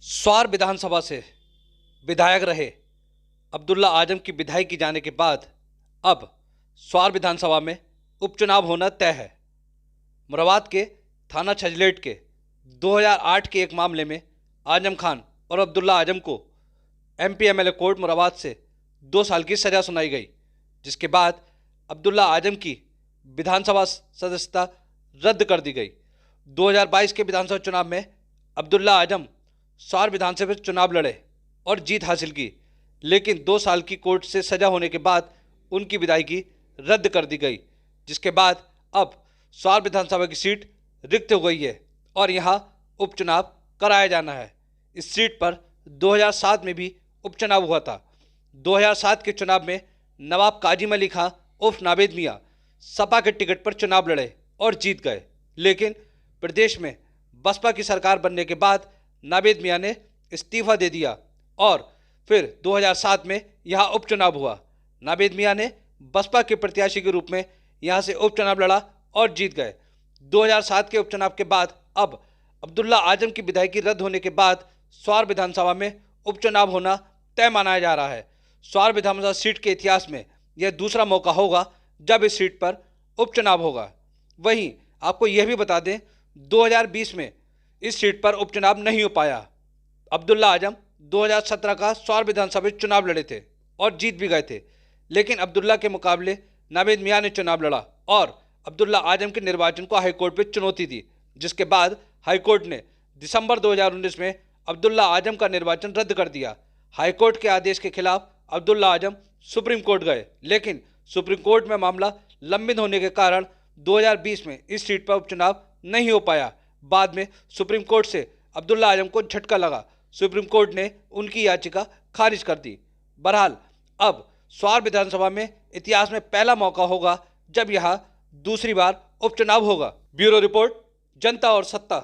स्वार विधानसभा से विधायक रहे अब्दुल्ला आजम की विधायकी जाने के बाद अब स्वार विधानसभा में उपचुनाव होना तय है। मुराबाद के थाना छजलेट के 2008 के एक मामले में आजम खान और अब्दुल्ला आजम को एमपी एमएलए कोर्ट मुराबाद से 2 साल की सज़ा सुनाई गई, जिसके बाद अब्दुल्ला आजम की विधानसभा सदस्यता रद्द कर दी गई। 2022 के विधानसभा चुनाव में अब्दुल्ला आजम स्वार विधानसभा चुनाव लड़े और जीत हासिल की, लेकिन 2 साल की कोर्ट से सजा होने के बाद उनकी विधायकी रद्द कर दी गई, जिसके बाद अब स्वार विधानसभा की सीट रिक्त हो गई है और यहां उपचुनाव कराया जाना है। इस सीट पर 2007 में भी उपचुनाव हुआ था। 2007 के चुनाव में नवाब काजिम अली खां उर्फ नावेद मियां सपा के टिकट पर चुनाव लड़े और जीत गए, लेकिन प्रदेश में बसपा की सरकार बनने के बाद नावेद मियां ने इस्तीफा दे दिया और फिर 2007 में यहां उपचुनाव हुआ। नावेद मियां ने बसपा के प्रत्याशी के रूप में यहां से उपचुनाव लड़ा और जीत गए। 2007 के उपचुनाव के बाद अब अब्दुल्ला आजम की विधायकी रद्द होने के बाद स्वार विधानसभा में उपचुनाव होना तय माना जा रहा है। स्वार विधानसभा सीट के इतिहास में यह दूसरा मौका होगा जब इस सीट पर उपचुनाव होगा। वहीं आपको यह भी बता दें, 2020 में इस सीट पर उपचुनाव नहीं हो पाया। अब्दुल्ला आजम 2017 का स्वार विधानसभा चुनाव लड़े थे और जीत भी गए थे, लेकिन अब्दुल्ला के मुकाबले नावेद मियां ने चुनाव लड़ा और अब्दुल्ला आजम के निर्वाचन को हाईकोर्ट में चुनौती दी, जिसके बाद हाईकोर्ट ने दिसंबर 2019 में अब्दुल्ला आजम का निर्वाचन रद्द कर दिया। हाईकोर्ट के आदेश के खिलाफ अब्दुल्ला आजम सुप्रीम कोर्ट गए, लेकिन सुप्रीम कोर्ट में मामला लंबित होने के कारण 2020 में इस सीट पर उपचुनाव नहीं हो पाया। बाद में सुप्रीम कोर्ट से अब्दुल्ला आजम को झटका लगा। सुप्रीम कोर्ट ने उनकी याचिका खारिज कर दी। बहरहाल अब स्वार विधानसभा में इतिहास में पहला मौका होगा जब यहां दूसरी बार उपचुनाव होगा। ब्यूरो रिपोर्ट, जनता और सत्ता।